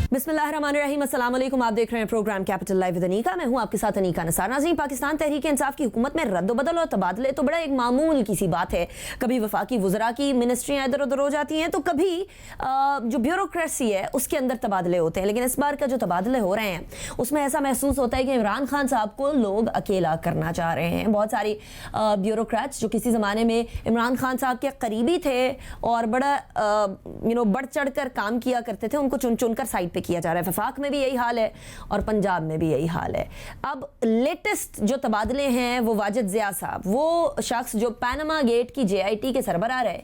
बिस्मिल्लाहिर्रहमानिर्रहीम, अस्सलाम वालेकुम। आप देख रहे हैं programme Capital Live with Anika. मैं हूं आपके साथ अनीका नसार। नाज़रीन, पाकिस्तान तहरीक इंसाफ की हुकूमत में रद्द-बदल और तबादले तो बड़ा एक मामूल की सी बात है। कभी वफाकी वज़रा की मिनिस्ट्रियाँ इधर उधर हो जाती हैं, तो कभी जो ब्यूरोक्रेसी है उसके अंदर तबादले होते हैं। लेकिन इस बार का जो तबादले हो रहे हैं उसमें ऐसा महसूस होता है कि इमरान खान साहब को लोग अकेला करना चाह रहे हैं। बहुत सारी ब्यूरोक्रेट्स जो किसी ज़माने में इमरान खान साहब के करीबी थे और बड़ा बढ़ चढ़ कर काम किया करते थे, उनको चुन चुन कर साइड पे किया जा रहा है। वफाक में भी यही हाल है और पंजाब में भी यही हाल है। अब लेटेस्ट जो तबादले हैं वो वाजिद ज़िया साहब, वो शख्स जो पैनामा गेट की JIT के सरबराह रहे,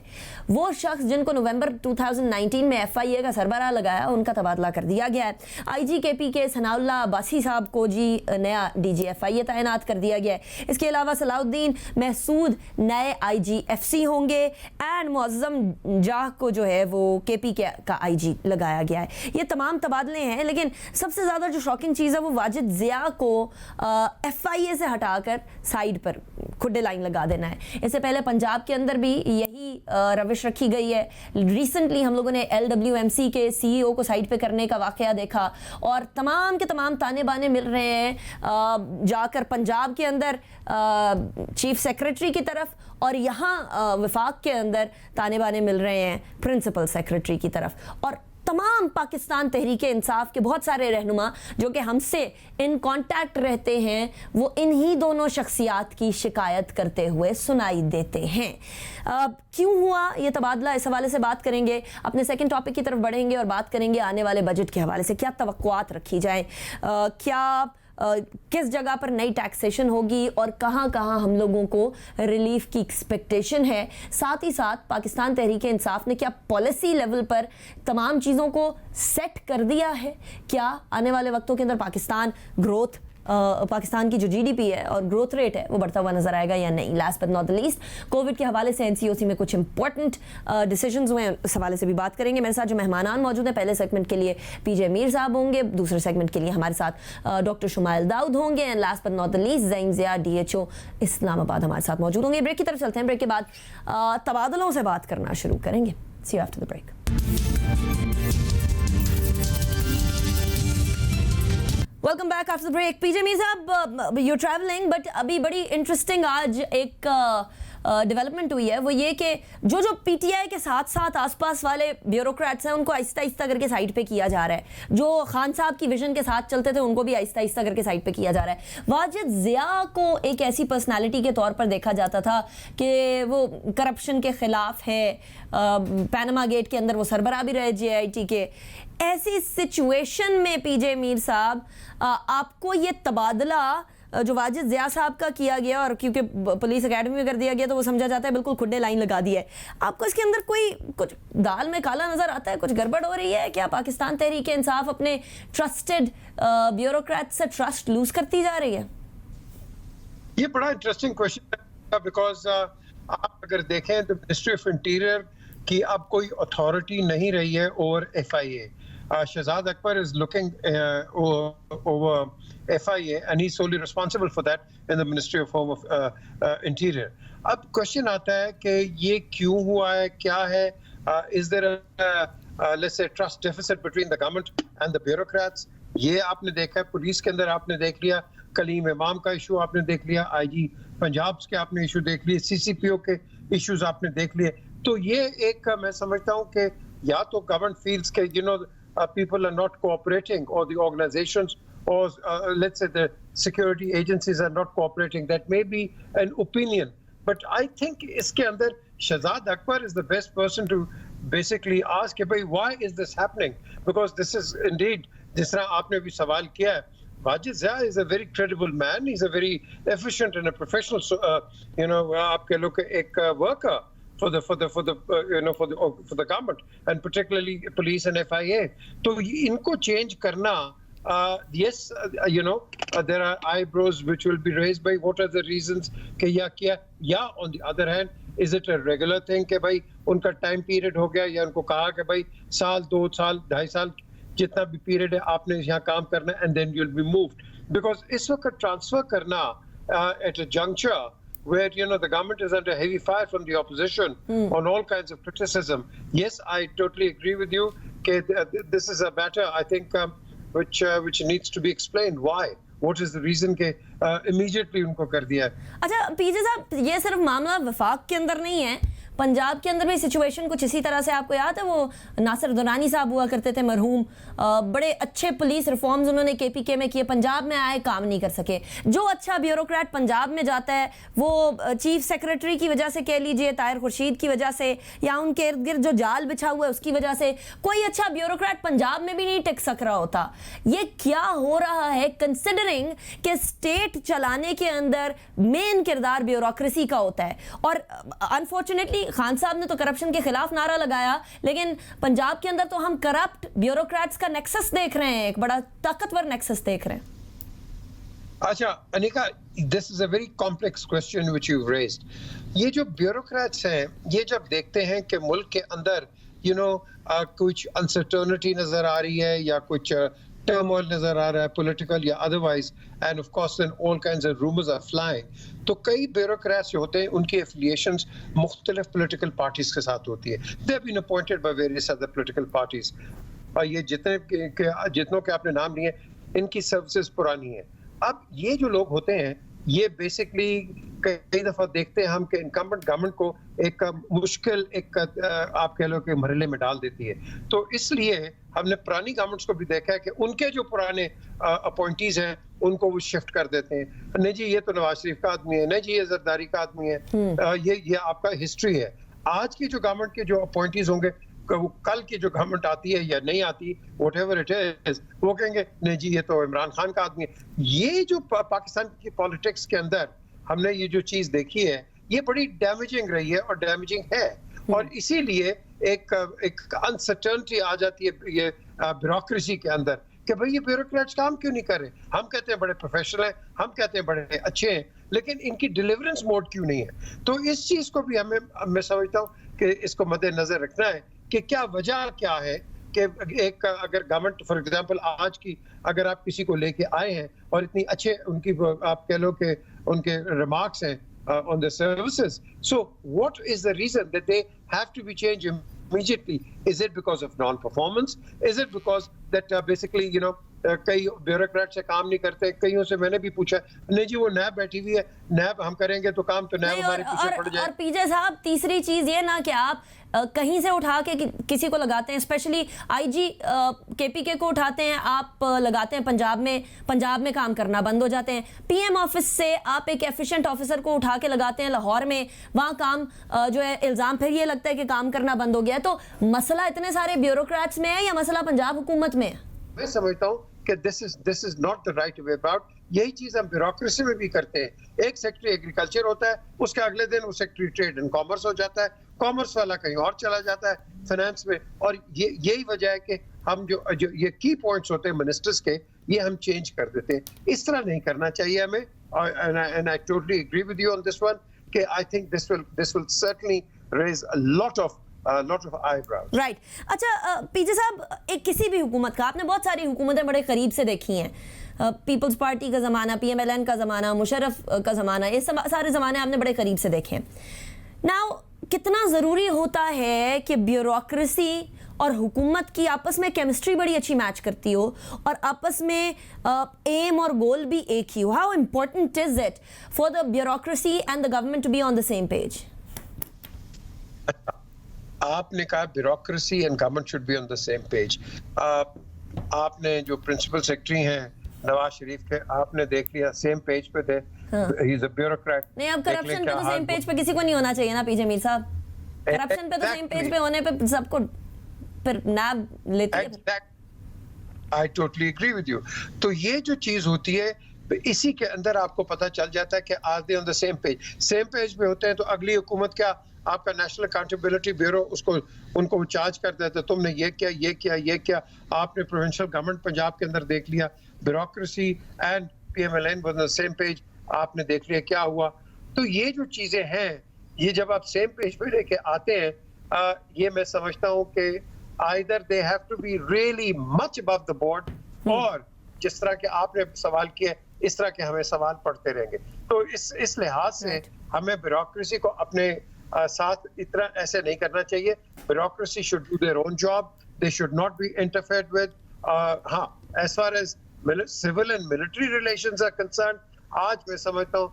वो शख्स जिनको नवंबर 2019 में FIA का सरबराह लगाया, उनका तबादला कर दिया गया है। IGKP के सनाउल्लाह अब्बासी साहब को जी नया DG FIA तैनात कर दिया गया है। इसके अलावा सलाउद्दीन महसूद नए IGFC होंगे एंड मुअज़्ज़म जाह को जो है वो KP का IG लगाया गया है। ये तमाम तबादले हैं, लेकिन सबसे ज़्यादा जो शॉकिंग चीज़ है वो वाजिद ज़िया को FIA से हटाकर साइड पर खुड्डे लाइन लगा देना है। इससे पहले पंजाब के अंदर भी यही रविश रखी गई है। रिसेंटली हम लोगों ने LWMC के CEO को साइड पे करने का वाक़या देखा और तमाम के तमाम ताने बाने मिल रहे हैं जाकर पंजाब के अंदर चीफ सेक्रेटरी की तरफ, और यहाँ वफाक के अंदर ताने बाने मिल रहे हैं प्रिंसिपल सेक्रेटरी की तरफ। और तमाम पाकिस्तान तहरीक इंसाफ के बहुत सारे रहनुमा जो कि हमसे इन कांटेक्ट रहते हैं, वो इन्हीं दोनों शख्सियात की शिकायत करते हुए सुनाई देते हैं। क्यों हुआ ये तबादला, इस हवाले से बात करेंगे। अपने सेकंड टॉपिक की तरफ बढ़ेंगे और बात करेंगे आने वाले बजट के हवाले से क्या तवक्कुआत रखी जाए, किस जगह पर नई टैक्सेशन होगी और कहाँ कहाँ हम लोगों को रिलीफ की एक्सपेक्टेशन है। साथ ही साथ पाकिस्तान तहरीक इंसाफ ने क्या पॉलिसी लेवल पर तमाम चीज़ों को सेट कर दिया है, क्या आने वाले वक्तों के अंदर पाकिस्तान की जो GDP है और ग्रोथ रेट है वो बढ़ता हुआ नजर आएगा या नहीं। Last but not the least, Covid के हवाले से NCOC में कुछ इंपॉर्टेंट डिसीजंस हुए हैं, इस हवाले से भी बात करेंगे। मेरे साथ जो मेहमानान मौजूद हैं, पहले सेगमेंट के लिए PJ मीर साहब होंगे, दूसरे सेगमेंट के लिए हमारे साथ डॉक्टर शुमाइल दाऊद होंगे and last but not the least Zaeem Zia DHO Islamabad हमारे साथ मौजूद होंगे। ब्रेक की तरफ चलते हैं, ब्रेक के बाद तबादलों से बात करना शुरू करेंगे। See you after the break. Welcome back after the break. PJ Mir साहब, यू ट्रैवलिंग, बट अभी बड़ी इंटरेस्टिंग आज एक डेवलपमेंट हुई है, वो ये कि जो PTI के साथ साथ आसपास वाले ब्यूरोक्रेट्स हैं उनको आहिस्ता आहिस्ता करके साइड पे किया जा रहा है। जो खान साहब की विजन के साथ चलते थे उनको भी आहिस्ता आहिस्ता करके साइड पे किया जा रहा है। वाजिद ज़िया को एक ऐसी पर्सनालिटी के तौर पर देखा जाता था कि वो करप्शन के ख़िलाफ़ है, पैनामा गेट के अंदर वो सरबराह भी रहे JIT के। ऐसी सिचुएशन में PJ मीर साहब, आपको ये तबादला जो वाजिद ज़िया साहब का किया गया, और क्योंकि पुलिस अकेडमी में कर दिया गया तो वो समझा जाता है बिल्कुल खुड्डे लाइन लगा दी है, आपको इसके अंदर कुछ दाल में काला नज़र आता है, कुछ गड़बड़ हो रही है क्या? पाकिस्तान तहरीक इंसाफ अपने ट्रस्टेड ब्यूरोक्रेट से ट्रस्ट लूज करती जा रही है? ये बड़ा इंटरेस्टिंग क्वेश्चन है, बिकॉज आप अगर देखें तो मिनिस्ट्री ऑफ इंटीरियर की अब कोई अथॉरिटी नहीं रही है over FIA. Shahzad Akbar is looking over FIA and he's solely responsible for that in the Ministry of Home of Interior. अब क्वेश्चन आता है कि ये क्यों हुआ है, क्या है? Is there a let's say trust deficit between the government and the bureaucrats? ये आपने देखा है, पुलिस के अंदर आपने देख लिया, कलीम इमाम का इशू आपने देख लिया, IG पंजाब के आपने इशू देख लिए, CCPO के इश्यूज आपने देख लिए। तो ये एक मैं समझता हूँ कि या तो गवर्नमेंट फील्स के people are not cooperating, or the organizations, or let's say the security agencies are not cooperating. That may be an opinion, but I think iske andar Shahzad Akbar is the best person to basically ask, why is this happening? Because this is indeed, जिस तरह आपने भी सवाल किया है, Wajid Zia is a very credible man. He's a very efficient and a professional, आपके लोग एक worker for the government, and particularly police and FIA. तो इनको change करना, yes, there are eyebrows which will be raised by what are the reasons कि या किया, या on the other hand, is it a regular thing कि भाई उनका time period हो गया, या उनको कहा कि भाई साल, 2 साल, 2.5 साल जितना भी पीरियड है आपने यहाँ काम करना, and then you'll be moved. Because इस वक्त ट्रांसफर करना at a juncture where the government is under heavy fire from the opposition on all kinds of criticism. Yes, I totally agree with you. This is a matter, I think, which needs to be explained. Why? What is the reason के immediately उनको कर दिया है? अच्छा पीजे साहब, ये सिर्फ मामला वफाक के अंदर नहीं है, पंजाब के अंदर भी सिचुएशन कुछ इसी तरह से। आपको याद है वो नासिर दुरानी साहब हुआ करते थे मरहूम, बड़े अच्छे पुलिस रिफॉर्म्स उन्होंने केपीके में किए, पंजाब में आए काम नहीं कर सके। जो अच्छा ब्यूरोक्रेट पंजाब में जाता है वो चीफ सेक्रेटरी की वजह से कह लीजिए, ताहिर खुर्शीद की वजह से, या उनके इर्द गिर्द जो जाल बिछा हुआ है उसकी वजह से, कोई अच्छा ब्यूरोक्रेट पंजाब में भी नहीं टिक सक रहा होता। ये क्या हो रहा है कंसिडरिंग कि स्टेट चलाने के अंदर मेन किरदार ब्यूरोक्रेसी का होता है? और अनफॉर्चुनेटली खान साहब ने तो करप्शन के खिलाफ नारा लगाया, लेकिन पंजाब के अंदर तो हम करप्ट ब्यूरोक्रेट्स का नेक्सस देख रहे हैं, एक बड़ा ताकतवर नेक्सस देख रहे हैं। अच्छा Anika, this is a very complex question which you raised. ये जो ब्यूरोक्रेट्स हैं, ये जब देखते हैं कि मुल्क के अंदर कुछ अनसर्टेनिटी नजर आ रही है या कुछ टर्मोइल नजर आ रहा है, पॉलिटिकल या otherwise, and of course then all kinds of rumours are flying, तो कई ब्यूरोक्रेट्स जो होते हैं उनकी एफिलिएशंस मुख्तलिफ पॉलिटिकल पार्टीज के साथ होती है। They have been appointed by various other political parties, और ये जितनों के आपने नाम लिए इनकी सर्विसेज पुरानी है। अब ये जो लोग होते हैं ये बेसिकली कई दफा देखते हैं हम कि इनकम्बेंट गवर्नमेंट को एक मुश्किल आप कह लो कि मरहले में डाल देती है। तो इसलिए हमने पुरानी गवर्नमेंट्स को भी देखा है कि उनके जो पुराने अपॉइंटीज हैं उनको वो शिफ्ट कर देते हैं। नहीं जी ये तो नवाज शरीफ का आदमी है, नहीं जी ये जरदारी का आदमी है, ये आपका हिस्ट्री है। आज की जो गवर्नमेंट के जो अपॉइंटीज होंगे, कल की जो गवर्नमेंट आती है या नहीं आती, व्हाटएवर इट इज, वो कहेंगे नहीं जी ये तो इमरान खान का आदमी है। ये जो पाकिस्तान की पॉलिटिक्स के अंदर हमने ये जो चीज देखी है ये बड़ी डैमेजिंग रही है और डैमेजिंग है, और इसीलिए एक अनसर्टेनिटी आ जाती है ये ब्यूरोक्रेसी के अंदर कि भाई ये ब्यूरोक्रेट्स काम क्यों नहीं कर रहे। हम कहते हैं बड़े प्रोफेशनल हैं, हम कहते हैं बड़े अच्छे हैं, लेकिन इनकी डिलीवरेंस मोड क्यों नहीं है। तो इस चीज को भी मैं समझता हूँ कि इसको मद्देनजर रखना है कि क्या वजह क्या है कि एक अगर गवर्नमेंट फॉर एग्जांपल आज की अगर आप किसी को लेके आए हैं और इतनी अच्छे उनकी आप कह लो कि उनके रिमार्क्स हैं on the services, so what is the reason that they have to be changed immediately? Is it because of non-performance? Is it because that basically कई ब्यूरोक्रेट से काम नहीं करते? कईयों से मैंने भी पूछा, नहीं जी वो नैब बैठी हुई है, नैब हम करेंगे तो काम तो नैब हमारे पीछे पड़ जाए। और पीजे साहब तीसरी चीज ये ना कि आप कहीं से उठा के किसी को लगाते हैं, स्पेशली आईजी केपीके को उठाते हैं, आप लगाते हैं पंजाब में काम करना बंद हो जाते हैं। पीएम ऑफिस से आप एक एफिशिएंट ऑफिसर को उठा के लगाते हैं लाहौर में, वहाँ काम जो है इल्जाम फिर ये लगता है कि काम करना बंद हो गया है। तो मसला इतने सारे ब्यूरोक्रेट्स में है या मसला पंजाब हुकूमत में है? मैं समझता हूँ कि this is not the right way about. यही चीज हम ब्यूरोक्रेसी में भी करते हैं। एक सेक्रेटरी एग्रीकल्चर होता है, उसके अगले दिन वो सेक्रेटरी ट्रेड एंड कॉमर्स हो जाता है, कॉमर्स वाला कहीं और चला जाता है फाइनेंस में, और यही वजह है कि हम जो ये की पॉइंट्स होते हैं मिनिस्टर्स के, ये हम चेंज कर देते हैं। इस तरह नहीं करना चाहिए हमें, and I totally agree with you on this one कि I think this will certainly raise a lot of eyebrows. Right. अच्छा पीजे साहब, एक किसी भी हुकूमत का, आपने बहुत सारी हुकूमतें बड़े करीब से देखी हैं, पीपल्स पार्टी का ज़माना, PMLN का ज़माना, मुशर्रफ का ज़माना, ये सारे ज़माने आपने बड़े करीब से देखे हैं। नाउ कितना ज़रूरी होता है कि ब्यूरोक्रेसी और हुकूमत की आपस में केमिस्ट्री बड़ी अच्छी मैच करती हो और आपस में एम और गोल भी एक ही हो। How important is it for the bureaucracy and the government to be on the same page? आपने कहा bureaucracy and government should be on the same page. आपने जो प्रिंसिपल सेक्रेटरी हैं नवाज शरीफ के, आपने देख लिया सेम पेज पे थे, ही इज अ ब्यूरोक्रेट। नहीं, अब करप्शन पे तो सेम पेज पे किसी को नहीं होना चाहिए ना पीजे मीर साहब। करप्शन पे तो सेम पेज पे होने पे सबको फिर नाब लेते हैं। I totally agree with you. तो ये जो चीज होती है इसी के अंदर आपको पता चल जाता है कि आज दे ऑन द सेम पेज पे होते हैं। तो अगली हुकूमत क्या, आपका नेशनल अकाउंटेबिलिटी ब्यूरो उनको चार्ज कर देता है, तुमने ये किया। आपने प्रोविंशियल गवर्नमेंट पंजाब के अंदर देख लिया, bureaucracy and PMLN one the same page, आपने देख लिया क्या हुआ। तो ये जो चीजें हैं, ये जब आप सेम पेज पे लेके आते हैं, ये मैं समझता हूँ कि either they have to be really much above the board, और जिस तरह के आपने सवाल किए इस तरह के हमें सवाल पढ़ते रहेंगे। तो इस लिहाज से हमें ब्यूरोक्रेसी को अपने साथ इतना ऐसे नहीं करना चाहिए. Bureaucracy should do their own job. They should not be interfered with. हाँ, as far as civil and military relations are concern, आज मैं समझता हूँ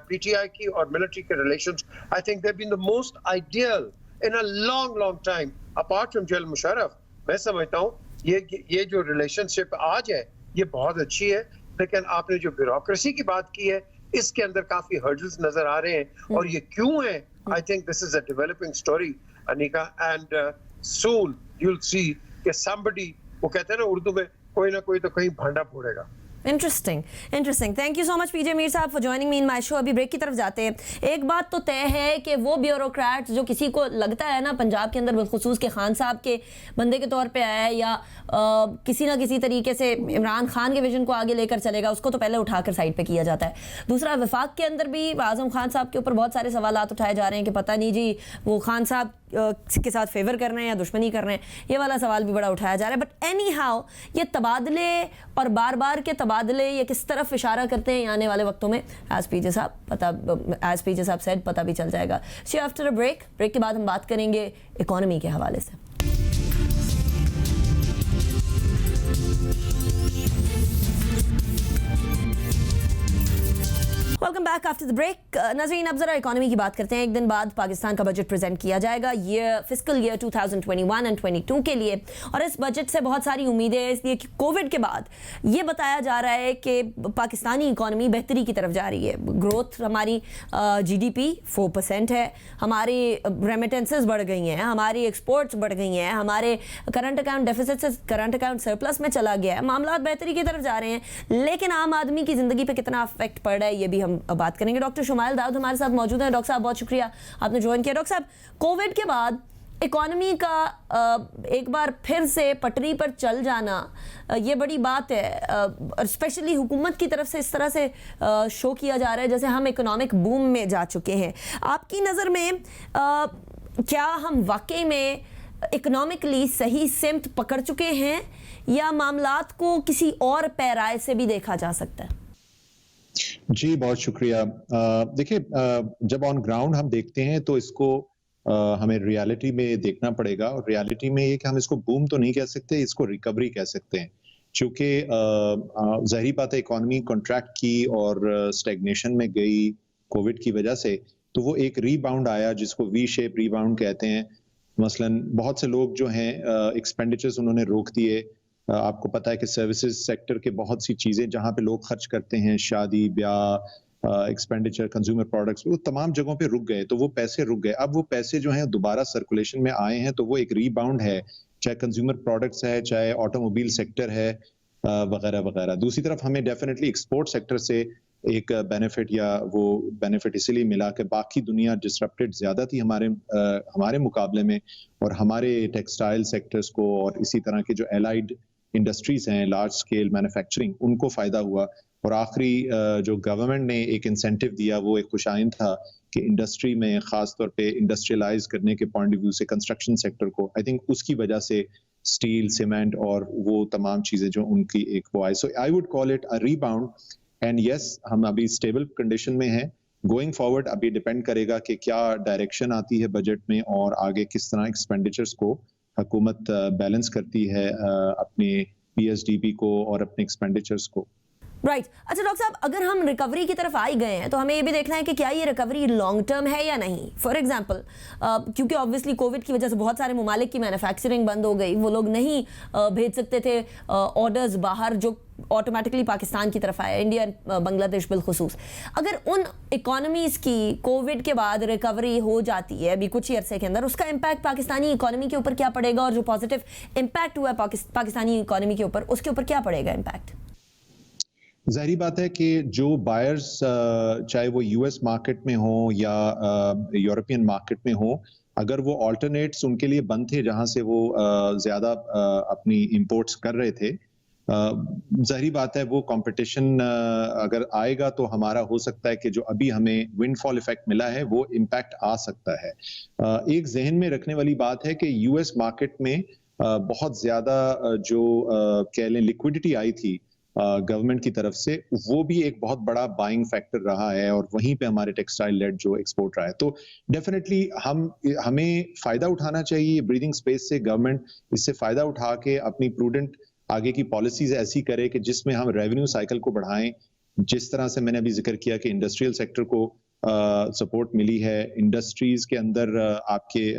पीटीआई की और मिलिट्री के relations, I think they been the most ideal in a long time apart from General Musharraf. मैं समझता हूँ ये जो रिलेशनशिप आज है ये बहुत अच्छी है. लेकिन आपने जो ब्यूरोक्रेसी की बात की है, इसके अंदर काफी हर्डल्स नजर आ रहे हैं. और ये क्यों है? आई think this is a developing story, Anika, and soon you will see कि somebody, वो कहते हैं ना उर्दू में, कोई ना कोई तो कहीं भांडा फोड़ेगा. Interesting. Thank you so much PJ Mir साहब for joining me in my show. अभी ब्रेक की तरफ जाते हैं. एक बात तो तय है कि वो ब्यूरोक्रेट जो किसी को लगता है ना पंजाब के अंदर बिलखुसूस के खान साहब के बंदे के तौर पे आया है या किसी ना किसी तरीके से इमरान खान के विजन को आगे लेकर चलेगा, उसको तो पहले उठाकर साइड पे किया जाता है. दूसरा, वफाक के अंदर भी आजम खान साहब के ऊपर बहुत सारे सवालात उठाए जा रहे हैं कि पता नहीं जी वो खान साहब के साथ फेवर कर रहे हैं या दुश्मनी कर रहे हैं. ये वाला सवाल भी बड़ा उठाया जा रहा है. बट एनी हाउ, ये तबादले और बार बार के तबादले ये किस तरफ इशारा करते हैं आने वाले वक्तों में, एज पीजे साहब सेड, पता भी चल जाएगा. सो आफ्टर अ ब्रेक के बाद हम बात करेंगे इकोनॉमी के हवाले से. Welcome back after the break. नाज़रीन, अब जरा इकोनॉमी की बात करते हैं. एक दिन बाद पाकिस्तान का बजट प्रेजेंट किया जाएगा ये फिस्कल ईयर 2021 एंड 22 के लिए. और इस बजट से बहुत सारी उम्मीदें हैं, इसलिए कि कोविड के बाद ये बताया जा रहा है कि पाकिस्तानी इकोनॉमी बेहतरी की तरफ जा रही है. ग्रोथ हमारी GDP 4% है, हमारी रेमिटेंसेस बढ़ गई हैं, हमारी एक्सपोर्ट्स बढ़ गई हैं, हमारे करंट अकाउंट डेफिसिट से करंट अकाउंट सरप्लस में चला गया है. मामला बेहतरी की तरफ जा रहे हैं, लेकिन आम आदमी की ज़िंदगी पर कितना अफेक्ट पड़ रहा है ये भी हम बात करेंगे. डॉक्टर शुमाइल दाऊद हमारे साथ मौजूद हैं. डॉक्टर साहब, बहुत शुक्रिया आपने ज्वाइन किया. डॉक्टर साहब, कोविड के बाद इकोनॉमी का एक बार फिर से पटरी पर चल जाना ये बड़ी बात है. और स्पेशली हुकूमत की तरफ से इस तरह से शो किया जा रहा है जैसे हम इकोनॉमिक बूम में जा चुके हैं. आपकी नज़र में क्या हम वाकई में इकोनॉमिकली सही सिमत पकड़ चुके हैं या मामलात को किसी और पैराए से भी देखा जा सकता है? जी, बहुत शुक्रिया. देखिए, जब ऑन ग्राउंड हम देखते हैं तो इसको हमें रियलिटी में देखना पड़ेगा. और रियलिटी में ये कि हम इसको बूम तो नहीं कह सकते, इसको रिकवरी कह सकते हैं. क्योंकि ज़ाहिर बात है इकोनॉमी कॉन्ट्रैक्ट की और स्टैग्नेशन में गई कोविड की वजह से, तो वो एक रीबाउंड आया जिसको वी शेप रीबाउंड कहते हैं. मसलन बहुत से लोग जो हैं एक्सपेंडिचर्स उन्होंने रोक दिए. आपको पता है कि सर्विसेज सेक्टर के बहुत सी चीजें जहां पे लोग खर्च करते हैं, शादी ब्याह, एक्सपेंडिचर, कंज्यूमर प्रोडक्ट्स, वो तमाम जगहों पे रुक गए. तो वो पैसे रुक गए. अब वो पैसे जो हैं दोबारा सर्कुलेशन में आए हैं, तो वो एक रीबाउंड है, चाहे कंज्यूमर प्रोडक्ट्स है, चाहे ऑटोमोबाइल सेक्टर है, वगैरह वगैरह. दूसरी तरफ हमें डेफिनेटली एक्सपोर्ट सेक्टर से एक बेनिफिट या वो बेनिफिट इसीलिए मिला कि बाकी दुनिया डिसरप्टेड ज्यादा थी हमारे मुकाबले में, और हमारे टेक्सटाइल सेक्टर्स को और इसी तरह के जो एलाइड इंडस्ट्रीज हैं, लार्ज स्केल मैन्युफैक्चरिंग, उनको फायदा हुआ. और आखिरी जो गवर्नमेंट ने एक इंसेंटिव दिया वो एक खुशाइन था कि इंडस्ट्री में खास तौर पे इंडस्ट्रियलाइज करने के पॉइंट ऑफ व्यू से कंस्ट्रक्शन सेक्टर को, आई थिंक उसकी वजह से स्टील, सीमेंट और वो तमाम चीजें जो उनकी एक वो आई. So I would call it a rebound. And yes, हम अभी स्टेबल कंडीशन में हैं. गोइंग फॉरवर्ड अभी डिपेंड करेगा कि क्या डायरेक्शन आती है बजट में और आगे किस तरह एक्सपेंडिचर्स को हुकूमत बैलेंस करती है अपने PSDB को और अपने एक्सपेंडिचर्स को. राइट. अच्छा डॉक्टर साहब, अगर हम रिकवरी की तरफ आ ही गए हैं तो हमें ये भी देखना है कि क्या ये रिकवरी लॉन्ग टर्म है या नहीं. फॉर एग्जांपल, क्योंकि ऑब्वियसली कोविड की वजह से बहुत सारे ममालिक की मैन्युफैक्चरिंग बंद हो गई, वो लोग नहीं भेज सकते थे ऑर्डर्स बाहर जो ऑटोमेटिकली पाकिस्तान की तरफ आया, इंडिया, बांग्लादेश बिलखुसूस. अगर उन इकोनॉमीज की कोविड के बाद रिकवरी हो जाती है अभी कुछ ही अरसे के अंदर, उसका इम्पैक्ट पाकिस्तानी इकोनॉमी के ऊपर क्या पड़ेगा, और जो पॉजिटिव इम्पैक्ट हुआ है पाकिस्तानी इकोनॉमी के ऊपर, उसके ऊपर क्या पड़ेगा इम्पैक्ट? जाहिर बात है कि जो बायर्स चाहे वो US मार्केट में हो या यूरोपियन मार्केट में हो, अगर वो ऑल्टरनेट्स उनके लिए बंद थे जहां से वो ज्यादा अपनी इंपोर्ट्स कर रहे थे, जाहिर बात है वो कंपटीशन अगर आएगा तो हमारा हो सकता है कि जो अभी हमें विंडफॉल इफेक्ट मिला है वो इम्पैक्ट आ सकता है. एक जहन में रखने वाली बात है कि US मार्केट में बहुत ज्यादा जो कह लें लिक्विडिटी आई थी गवर्नमेंट की तरफ से, वो भी एक बहुत बड़ा बाइंग फैक्टर रहा है और वहीं पे हमारे टेक्सटाइल लेड जो एक्सपोर्ट रहा है। तो डेफिनेटली हमें फायदा उठाना चाहिए ब्रीदिंग स्पेस से। गवर्नमेंट इससे फायदा उठा के अपनी प्रूडेंट आगे की पॉलिसीज ऐसी करे कि जिसमें हम रेवेन्यू साइकिल को बढ़ाएं। जिस तरह से मैंने अभी जिक्र किया कि इंडस्ट्रियल सेक्टर को सपोर्ट मिली है, इंडस्ट्रीज के अंदर आपके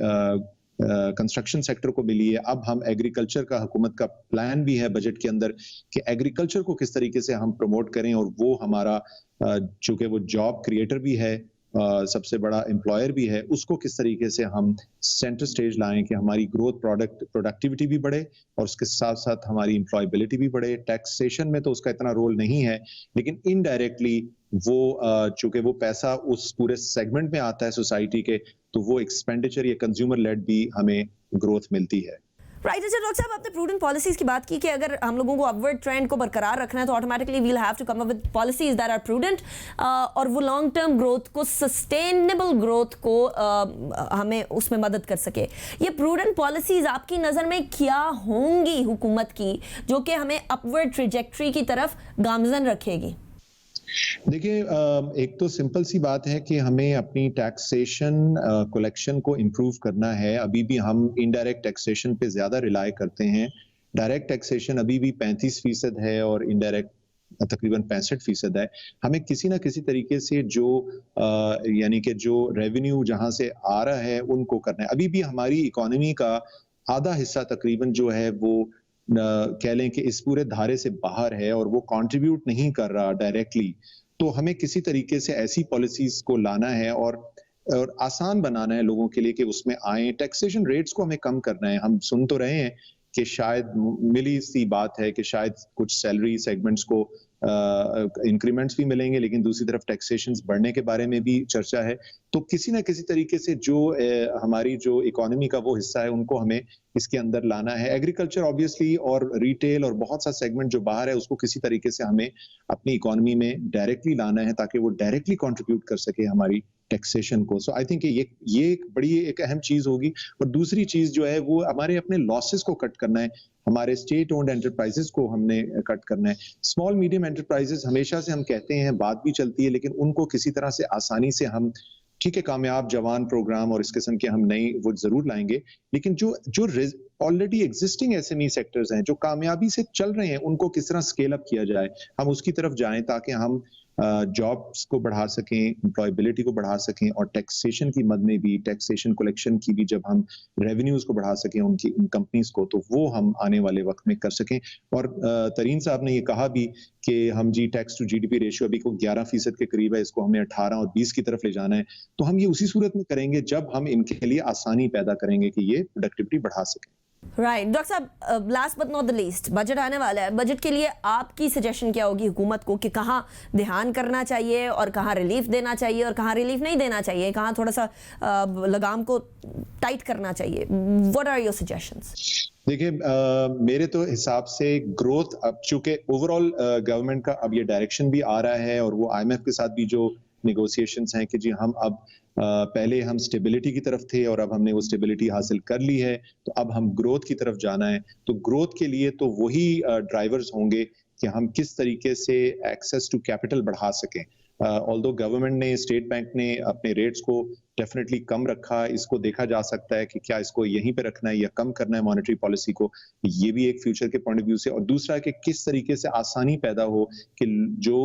कंस्ट्रक्शन सेक्टर को मिली है। अब हम एग्रीकल्चर का, हुकूमत का प्लान भी है बजट के अंदर कि एग्रीकल्चर को किस तरीके से हम प्रमोट करें, और वो हमारा चूंकि वो जॉब क्रिएटर भी है, सबसे बड़ा एम्प्लॉयर भी है, उसको किस तरीके से हम सेंटर स्टेज लाएं कि हमारी ग्रोथ, प्रोडक्टिविटी भी बढ़े और उसके साथ साथ हमारी एम्प्लॉयबिलिटी भी बढ़े। टैक्सेशन में तो उसका इतना रोल नहीं है, लेकिन इनडायरेक्टली वो चूंकि वो पैसा उस पूरे सेगमेंट में आता है सोसाइटी के, तो वो एक्सपेंडिचर या कंज्यूमर लेड भी हमें ग्रोथ मिलती है। राइट। अच्छा डॉक्टर साहब, आपने प्रूडेंट पॉलिसीज की बात की कि अगर हम लोगों को अपवर्ड ट्रेंड को बरकरार रखना है तो automatically we'll have to come up with policies that are prudent, और वो लॉन्ग टर्म ग्रोथ को, सस्टेनेबल ग्रोथ को हमें उसमें मदद कर सके। ये प्रूडेंट पॉलिसीज आपकी नज़र में क्या होंगी हुकूमत की जो कि हमें अपवर्ड ट्रेजेक्ट्री की तरफ गामजन रखेगी? देखिए, एक तो सिंपल सी बात है कि हमें अपनी टैक्सेशन कलेक्शन को इम्प्रूव करना है। अभी भी हम इनडायरेक्ट टैक्सेशन पे ज्यादा रिलाय करते हैं। डायरेक्ट टैक्सेशन अभी भी 35% है और इनडायरेक्ट तकरीबन 65% है। हमें किसी ना किसी तरीके से जो यानी कि जो रेवेन्यू जहां से आ रहा है उनको करना है। अभी भी हमारी इकोनॉमी का आधा हिस्सा तकरीबन जो है वो कह लें कि इस पूरे धारे से बाहर है और वो कंट्रीब्यूट नहीं कर रहा डायरेक्टली। तो हमें किसी तरीके से ऐसी पॉलिसीज को लाना है और आसान बनाना है लोगों के लिए कि उसमें आए। टैक्सेशन रेट्स को हमें कम करना है। हम सुन तो रहे हैं कि शायद मिली सी बात है कि शायद कुछ सैलरी सेगमेंट्स को इंक्रीमेंट्स भी मिलेंगे, लेकिन दूसरी तरफ टैक्सेशन बढ़ने के बारे में भी चर्चा है। तो किसी ना किसी तरीके से जो हमारी जो इकोनॉमी का वो हिस्सा है उनको हमें इसके अंदर लाना है। एग्रीकल्चर ऑब्वियसली और रिटेल और बहुत सा सेगमेंट जो बाहर है उसको किसी तरीके से हमें अपनी इकोनॉमी में डायरेक्टली लाना है ताकि वो डायरेक्टली कंट्रीब्यूट कर सके हमारी टैक्सेशन को। सो आई थिंक ये एक बड़ी एक अहम चीज होगी। और दूसरी चीज जो है वो हमारे अपने लॉसेस को कट करना है। हमारे स्टेट ओन्ड एंटरप्राइजेस को हमने कट करना है। स्मॉल मीडियम एंटरप्राइजेस हमेशा से हम कहते हैं, बात भी चलती है, लेकिन उनको किसी तरह से आसानी से हम, ठीक है, कामयाब जवान प्रोग्राम और इस किस्म के हम नई वो जरूर लाएंगे, लेकिन जो जो ऑलरेडी एग्जिस्टिंग एसएमई सेक्टर्स हैं जो कामयाबी से चल रहे हैं उनको किस तरह स्केल अप किया जाए, हम उसकी तरफ जाएं ताकि हम जॉब्स को बढ़ा सकें, एम्प्लॉयबिलिटी को बढ़ा सकें और टैक्सेशन की मद में भी, टैक्सेशन कलेक्शन की भी जब हम रेवेन्यूज को बढ़ा सकें उनकी, उन कंपनीज को, तो वो हम आने वाले वक्त में कर सकें। और तरीन साहब ने ये कहा भी कि हम जी टैक्स टू जीडीपी रेशियो अभी को 11% के करीब है, इसको हमें 18 और 20 की तरफ ले जाना है। तो हम ये उसी सूरत में करेंगे जब हम इनके लिए आसानी पैदा करेंगे कि ये प्रोडक्टिविटी बढ़ा सकें। राइट। डॉक्टर साहब, last but not the least, budget आने वाला है। बजट के लिए आपकी सजेशन क्या होगी हुकूमत को कि कहाँ ध्यान करना चाहिए और कहाँ रिलीफ देना चाहिए और कहाँ रिलीफ नहीं देना चाहिए, कहाँ थोड़ा सा लगाम को टाइट करना चाहिए? What are your suggestions? देखिए, मेरे तो हिसाब से ग्रोथ, अब चूंकि ओवरऑल गवर्नमेंट का अब ये डायरेक्शन भी आ रहा है और वो IMF के साथ भी जो नेगोशिएशंस हैं कि जी हम अब पहले हम स्टेबिलिटी की तरफ थे और अब हमने वो स्टेबिलिटी हासिल कर ली है, तो अब हम ग्रोथ की तरफ जाना है। तो ग्रोथ के लिए तो वही ड्राइवर्स होंगे कि हम किस तरीके से एक्सेस टू कैपिटल बढ़ा सकें। ऑल्दो गवर्नमेंट ने, स्टेट बैंक ने अपने रेट्स को डेफिनेटली कम रखा, इसको देखा जा सकता है कि क्या इसको यहीं पे रखना है या कम करना है मॉनेटरी पॉलिसी को, ये भी एक फ्यूचर के पॉइंट ऑफ व्यू से। और दूसरा कि किस तरीके से आसानी पैदा हो कि जो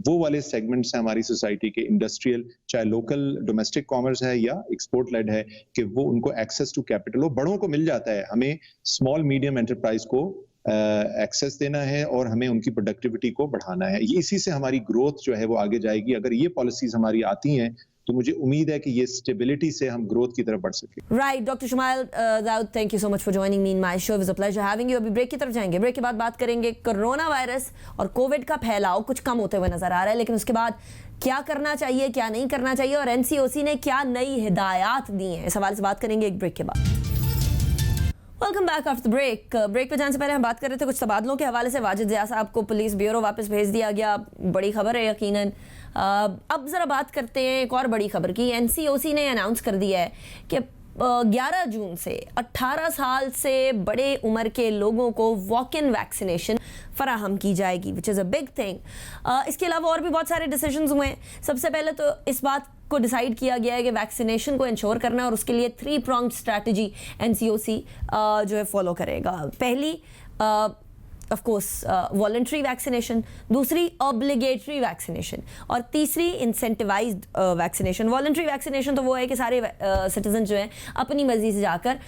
वो वाले सेगमेंट्स हैं हमारी सोसाइटी के, इंडस्ट्रियल, चाहे लोकल डोमेस्टिक कॉमर्स है या एक्सपोर्ट लेड है, कि वो उनको एक्सेस टू कैपिटल हो। बड़ों को मिल जाता है, हमें स्मॉल मीडियम एंटरप्राइज को एक्सेस देना है और हमें उनकी प्रोडक्टिविटी को बढ़ाना है। इसी से हमारी ग्रोथ जो है वो आगे जाएगी। अगर ये पॉलिसीज हमारी आती हैं तो मुझे उम्मीद है कि ये स्टेबिलिटी से हम ग्रोथ की तरफ बढ़ सके। Right. Doctor Shumail Dawood, thank you so much for joining me in my show. It was a pleasure having you. अभी ब्रेक की तरफ जाएंगे। ब्रेक के बाद बात करेंगे कोरोना वायरस और कोविड का फैलाव कुछ कम होते हुए नजर आ रहा है, लेकिन उसके बाद क्या करना चाहिए, क्या नहीं करना चाहिए और NCOC ने क्या नई हिदायत दी हैं, इस हवाले से बात करेंगे एक ब्रेक के बाद। Welcome back after break. Break पे जाने से पहले हम बात कर रहे थे कुछ तबादलों के हवाले से। वाजिद ज़िया साहब को पुलिस ब्यूरो वापस भेज दिया गया, बड़ी खबर है यकीनन। अब ज़रा बात करते हैं एक और बड़ी खबर की। NCOC ने अनाउंस कर दिया है कि 11 जून से 18 साल से बड़े उम्र के लोगों को वॉक इन वैक्सीनेशन फराहम की जाएगी, which is a big thing. इसके अलावा और भी बहुत सारे डिसीजंस हुए हैं। सबसे पहले तो इस बात को डिसाइड किया गया है कि वैक्सीनेशन को इंश्योर करना है और उसके लिए 3 pronged स्ट्रैटेजी NCOC जो है फॉलो करेगा। पहली ऑफ कोर्स वॉलंटरी वैक्सीनेशन, दूसरी ऑब्लिगेटरी वैक्सीनेशन और तीसरी इंसेंटिवाइज्ड वैक्सीनेशन। वॉलंटरी वैक्सीनेशन तो वो है कि सारे सिटीजन जो हैं अपनी मर्जी से जाकर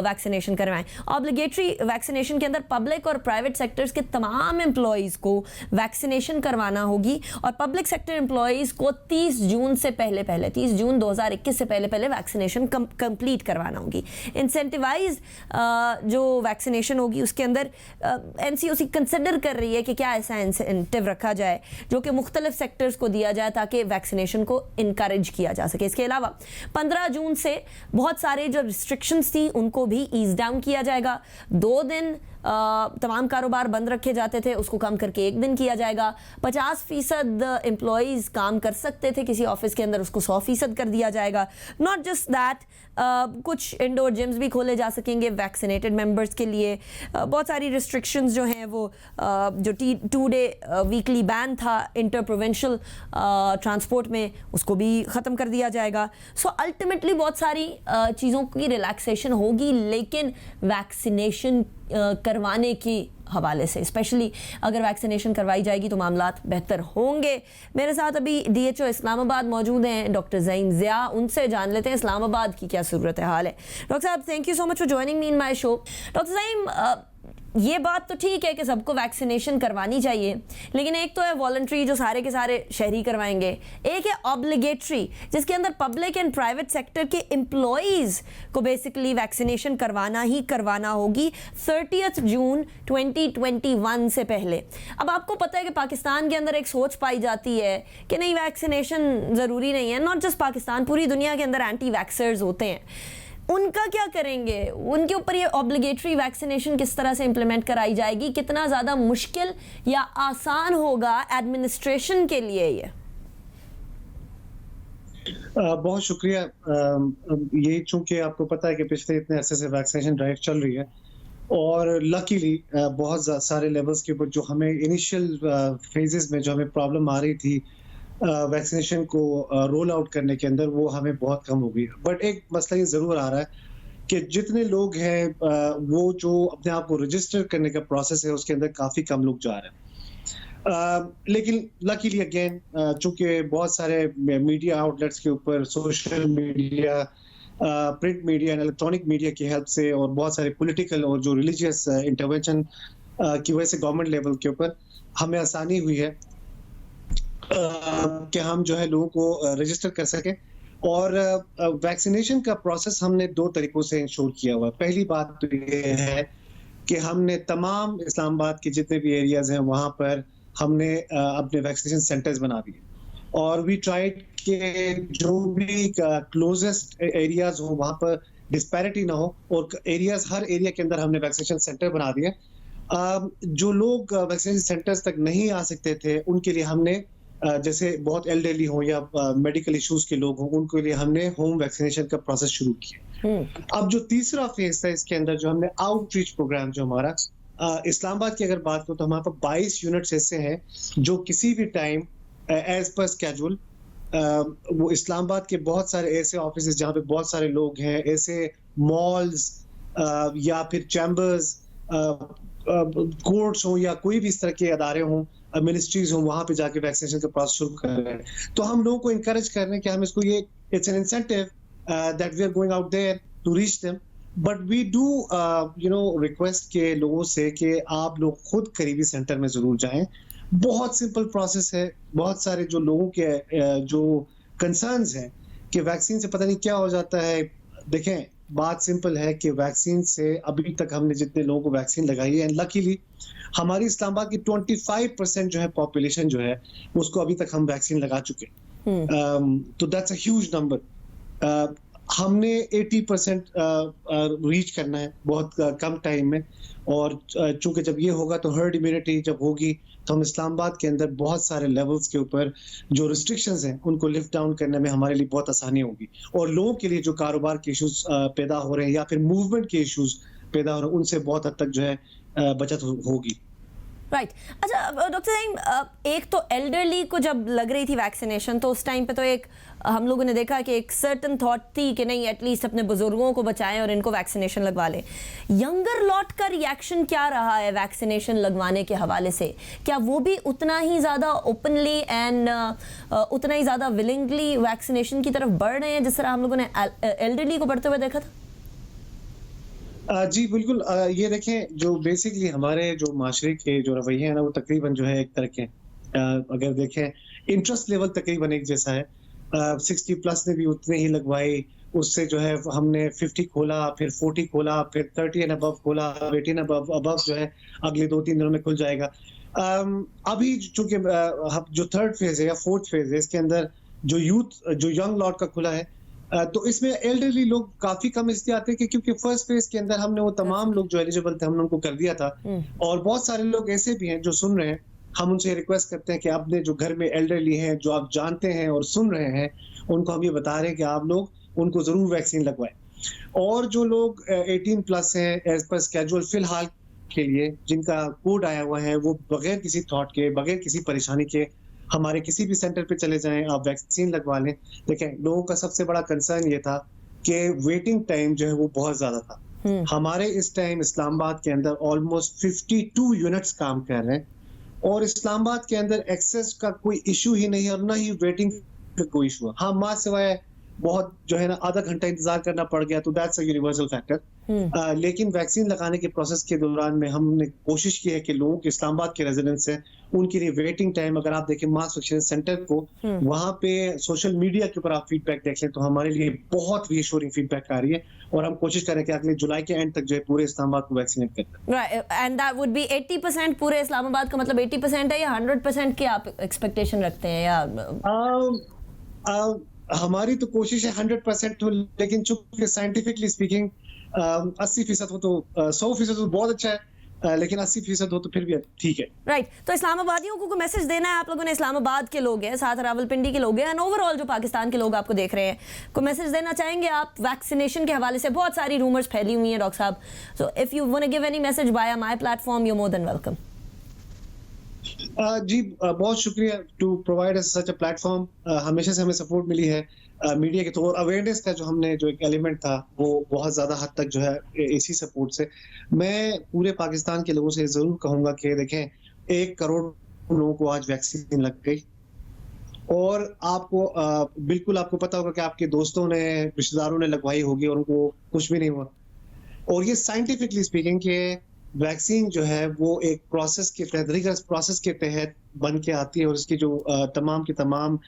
वैक्सीनेशन करवाएं। ऑब्लिगेटरी वैक्सीनेशन के अंदर पब्लिक और प्राइवेट सेक्टर्स के तमाम एम्प्लॉयज़ को वैक्सीनेशन करवाना होगी और पब्लिक सेक्टर एम्प्लॉयज़ को 30 जून से पहले 30 जून 2021 से पहले वैक्सीनेशन कंप्लीट करवाना होगी। इंसेंटिवाइज जो वैक्सीनेशन होगी उसके अंदर NCOC कंसिडर कर रही है कि क्या ऐसा इंसेंटिव रखा जाए जो कि मुख्तलिफ सेक्टर्स को दिया जाए ताकि वैक्सीनेशन को इनकरेज किया जा सके। इसके अलावा 15 जून से बहुत सारे जो रिस्ट्रिक्शंस थी उनको भी ईज डाउन किया जाएगा। 2 दिन तमाम कारोबार बंद रखे जाते थे, उसको कम करके 1 दिन किया जाएगा। 50% एम्प्लॉयज़ काम कर सकते थे किसी ऑफिस के अंदर, उसको 100% कर दिया जाएगा। नॉट जस्ट दैट, कुछ इंडोर जिम्स भी खोले जा सकेंगे वैक्सीनेटेड मेंबर्स के लिए। बहुत सारी रिस्ट्रिक्शंस जो हैं वो जो 2 डे वीकली बैन था इंटर प्रोविंशियल ट्रांसपोर्ट में, उसको भी ख़त्म कर दिया जाएगा। सो अल्टीमेटली बहुत सारी चीज़ों की रिलैक्सेशन होगी, लेकिन वैक्सीनेशन करवाने की हवाले से स्पेशली अगर वैक्सीनेशन करवाई जाएगी तो मामलात बेहतर होंगे। मेरे साथ अभी DHO इस्लामाबाद मौजूद हैं डॉक्टर ज़ईन ज़िया, उनसे जान लेते हैं इस्लामाबाद की क्या सूरत हाल है। डॉक्टर साहब, thank you so much for joining me in my show. Doctor Zain, ये बात तो ठीक है कि सबको वैक्सीनेशन करवानी चाहिए, लेकिन एक तो है वॉलंटरी जो सारे के सारे शहरी करवाएंगे, एक है ऑब्लिगेटरी जिसके अंदर पब्लिक एंड प्राइवेट सेक्टर के एम्प्लॉयज़ को बेसिकली वैक्सीनेशन करवाना ही करवाना होगी 30 जून 2021 से पहले। अब आपको पता है कि पाकिस्तान के अंदर एक सोच पाई जाती है कि नहीं वैक्सीनेशन ज़रूरी नहीं है। नॉट जस्ट पाकिस्तान, पूरी दुनिया के अंदर एंटी वैक्सर्स होते हैं। उनका क्या करेंगे? उनके ऊपर ये ऑब्लिगेटरी वैक्सीनेशन किस तरह से इंप्लीमेंट कराई जाएगी? कितना ज़्यादा मुश्किल या आसान होगा एडमिनिस्ट्रेशन के लिए ये? बहुत शुक्रिया। ये चूंकि आपको पता है कि पिछले इतने अरसे से वैक्सीनेशन ड्राइव चल रही है और लकीली बहुत सारे लेवल्स के ऊपर जो हमें इनिशियल फेजेस में जो हमें प्रॉब्लम आ रही थी वैक्सीनेशन को रोल आउट करने के अंदर, वो हमें बहुत कम हो गई। बट एक मसला ये ज़रूर आ रहा है कि जितने लोग हैं वो जो अपने आप को रजिस्टर करने का प्रोसेस है उसके अंदर काफ़ी कम लोग जा रहे हैं। लेकिन लकीली अगेन चूंकि बहुत सारे मीडिया आउटलेट्स के ऊपर, social media, print media and electronic media की हेल्प से और बहुत सारे पॉलिटिकल और जो रिलीजियस इंटरवेंशन की वजह से गवर्नमेंट लेवल के ऊपर हमें आसानी हुई है कि हम जो है लोगों को रजिस्टर कर सकें। और वैक्सीनेशन का प्रोसेस हमने 2 तरीकों से इंश्योर किया हुआ है। पहली बात तो ये है कि हमने तमाम इस्लामाबाद के जितने भी एरियाज हैं वहाँ पर हमने अपने वैक्सीनेशन सेंटर्स बना दिए और वी ट्राइड के जो भी क्लोजेस्ट एरियाज हो वहाँ पर डिस्पैरिटी ना हो और एरियाज, हर एरिया के अंदर हमने वैक्सीनेशन सेंटर बना दिए। जो लोग वैक्सीनेशन सेंटर्स तक नहीं आ सकते थे उनके लिए हमने जैसे बहुत एल्डरली हो या मेडिकल इश्यूज के लोग हों, उनके लिए हमने होम वैक्सीनेशन का प्रोसेस शुरू किया। अब जो तीसरा फेज था इसके अंदर जो हमने आउटरीच प्रोग्राम जो हमारा इस्लामाबाद की अगर बात करो तो हमारे पास 22 यूनिट्स ऐसे हैं जो किसी भी टाइम एज पर स्केड्यूल वो इस्लामाबाद के बहुत सारे ऐसे ऑफिस जहाँ पे बहुत सारे लोग हैं, ऐसे मॉल्स या फिर चैम्बर्स, कोर्ट्स हो या कोई भी इस तरह के अदारे हों, मिनिस्ट्रीज हो, वहां पे जाके वैक्सीनेशन का प्रोसेस शुरू कर रहे हैं। तो हम लोगों को इनकरेज कर रहे हैं कि हम इसको ये it's an incentive that we are going out there to reach them, but we do request के लोगों से कि आप लोग खुद करीबी सेंटर में जरूर जाएं। बहुत सिंपल प्रोसेस है। बहुत सारे जो लोगों के जो कंसर्न्स हैं कि वैक्सीन से पता नहीं क्या हो जाता है, देखें बात सिंपल है कि वैक्सीन से अभी तक हमने जितने लोगों को वैक्सीन लगाई है, लकीली हमारी इस्लामाबाद की 25% जो है पॉपुलेशन जो है उसको अभी तक हम वैक्सीन लगा चुके हैं। तो दैट्स अ ह्यूज नंबर। हमने 80% रीच करना है बहुत कम टाइम में, और चूंकि जब ये होगा तो हर्ड इम्यूनिटी जब होगी तो हम इस्लामाबाद के अंदर बहुत सारे लेवल्स के ऊपर जो रिस्ट्रिक्शंस हैं उनको लिफ्ट डाउन करने में हमारे लिए बहुत आसानी होगी, और लोगों के लिए जो कारोबार के इश्यूज पैदा हो रहे हैं या फिर मूवमेंट के इश्यूज पैदा हो रहे हैं उनसे बहुत हद तक जो है बचत होगी। राइट अच्छा डॉक्टर सईम, एक तो एल्डरली को जब लग रही थी वैक्सीनेशन तो उस टाइम पे तो एक हम लोगों ने देखा कि एक सर्टन थॉट थी कि नहीं एटलीस्ट अपने बुजुर्गों को बचाएं और इनको वैक्सीनेशन लगवा लें। यंगर लॉट का रिएक्शन क्या रहा है वैक्सीनेशन लगवाने के हवाले से? क्या वो भी उतना ही ज़्यादा ओपनली एंड उतना ही ज़्यादा विलिंगली वैक्सीनेशन की तरफ बढ़ रहे हैं जिस तरह हम लोगों ने एल्डरली को बढ़ते हुए देखा था? जी बिल्कुल, ये देखें जो बेसिकली हमारे जो माशरे के जो रवैये हैं ना वो तकरीबन जो है एक तरह के अगर देखें इंटरेस्ट लेवल तकरीबन एक जैसा है। 60 प्लस ने भी उतने ही लगवाई, उससे जो है हमने 50 खोला, फिर 40 खोला, फिर 30 एंड अबव खोला, 18 अबव जो है अगले 2-3 दिनों में खुल जाएगा। अभी चूंकि जो थर्ड फेज है या फोर्थ फेज है इसके अंदर जो यंग लॉट का खुला है, तो इसमें एल्डरली लोग काफी कम इसलिए आते हैं कि क्योंकि फर्स्ट फेज के अंदर हमने वो तमाम लोग जो एलिजिबल थे हमने उनको कर दिया था, और बहुत सारे लोग ऐसे भी हैं जो सुन रहे हैं, हम उनसे रिक्वेस्ट करते हैं कि अपने जो घर में एल्डरली हैं जो आप जानते हैं और सुन रहे हैं उनको हम ये बता रहे हैं कि आप लोग उनको जरूर वैक्सीन लगवाएं। और जो लोग 18 प्लस हैं एज पर स्केड्यूल फिलहाल के लिए जिनका कोड आया हुआ है वो बगैर किसी थॉट के बगैर किसी परेशानी के हमारे किसी भी सेंटर पे चले जाएं, आप वैक्सीन लगवा लें। देखें लोगों का सबसे बड़ा कंसर्न ये था कि वेटिंग टाइम जो है वो बहुत ज्यादा था। हमारे इस टाइम इस्लामाबाद के अंदर ऑलमोस्ट 52 यूनिट्स काम कर रहे हैं, और इस्लामाबाद के अंदर एक्सेस का कोई इशू ही नहीं है और ना ही वेटिंग का कोई इशू है। हाँ माँ सिवाय बहुत जो है ना आधा घंटा इंतजार करना पड़ गया तो दैट्स अ यूनिवर्सल फैक्टर। लेकिन वैक्सीन लगाने के प्रोसेस के दौरान में हमने कोशिश की है कि लोगों के इस्लामाबाद के रेजिडेंट्स हैं उनके लिए वेटिंग टाइम, अगर आप देखें मास वैक्सीनेशन सेंटर को वहां पे सोशल मीडिया के ऊपर आप फीडबैक देख लें तो हमारे लिए बहुत रीअश्योरिंग फीडबैक आ रही है, और हम कोशिश करें कि अगले जुलाई के एंड तक जो है पूरे इस्लामाबाद को वैक्सीनेट करें। Right, and that would be 80% पूरे इस्लामाबाद का मतलब 80% है या 100% की आप एक्सपेक्टेशन रखते हैं? या हमारी तो कोशिश है 100% हो, लेकिन चूंकि साइंटिफिकली स्पीकिंग 80% हो तो 100% तो बहुत अच्छा है, लेकिन 80% हो तो फिर भी ठीक है। राइट, तो इस्लामाबादियों को मैसेज देना है आप लोगों ने? इस्लामाबाद के लोग हैं, साथ रावलपिंडी के लोग हैं, एंड ओवरऑल जो पाकिस्तान के लोग आपको देख रहे हैं, कोई मैसेज देना चाहेंगे आप वैक्सीनेशन के हवाले से? बहुत सारी रूमर्स फैली हुई हैं डॉक्टर साहब, so if you want to give any message by my platform you are more than welcome. जी बहुत शुक्रिया to provide such a platform. हमेशा से हमें सपोर्ट मिली है मीडिया के थ्रू, और अवेयरनेस का जो हमने जो एक एलिमेंट था वो बहुत ज्यादा हद तक जो है इसी सपोर्ट से। मैं पूरे पाकिस्तान के लोगों से जरूर कहूंगा कि देखें 1 करोड़ लोगों को आज वैक्सीन लग गई, और आपको बिल्कुल आपको पता होगा कि आपके दोस्तों ने रिश्तेदारों ने लगवाई होगी और उनको कुछ भी नहीं हुआ। और ये साइंटिफिकली स्पीकिंग के वैक्सीन जो है वो एक प्रोसेस के तहत, रिगरस प्रोसेस के तहत बन के आती है, और इसकी जो तमाम की तमाम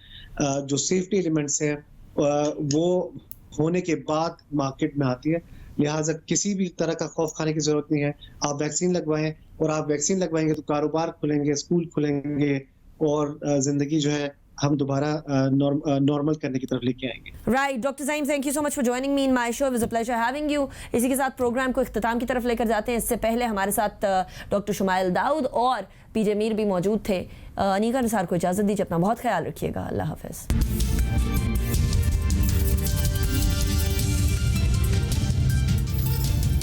जो सेफ्टी एलिमेंट्स हैं वो होने के बाद मार्केट में आती है। लिहाजा किसी भी तरह का खौफ खाने की जरूरत नहीं है, आप वैक्सीन लगवाएं, और आप वैक्सीन लगवाएंगे तो कारोबार खुलेंगे, स्कूल खुलेंगे, और जिंदगी जो है हम दोबारा नॉर्मल करने की तरफ लेके आएंगे। Right, doctor Saim, thank you so much for joining me in my show, it was a pleasure having you. इसी के साथ प्रोग्राम को इख्तिताम की तरफ लेकर जाते हैं। इससे पहले हमारे साथ डॉक्टर शुमाइल दाऊद और पीजे मीर भी मौजूद थे। अनीका निसार को इजाजत दीजिए, अपना बहुत ख्याल रखिएगा, अल्लाह हाफिज।